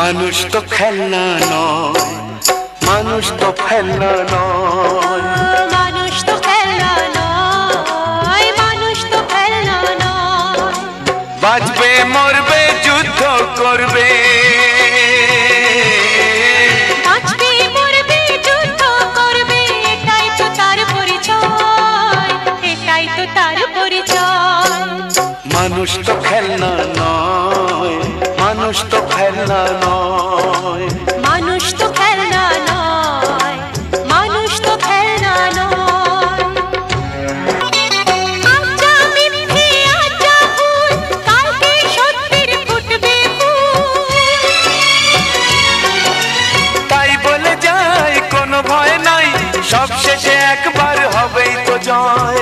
মানুষ তো খেলনা নয়, মানুষ তো খেলনা নয়, মানুষ তো খেলনা নয়, মানুষ তো খেলনা নয়। বাঁচবে মরবে যুদ্ধ করবে, বাঁচবে মরবে যুদ্ধ করবে, এটাই তো তার পরিচয়, এটাই তো তার পরিচয়। মানুষ তো খেলনা নয়, মানুষ তো খেলনা নয়, মানুষ তো খেলনা নয়, মানুষ তো খেলনা নয়। আচ্ছা মিথ্যে আচ্ছা ভুল, কালকে সত্যের ফুটবে ফুল। তাই বলে যাই কোনো ভয় নাই, সব শেষে একবার হবেই তো জয়।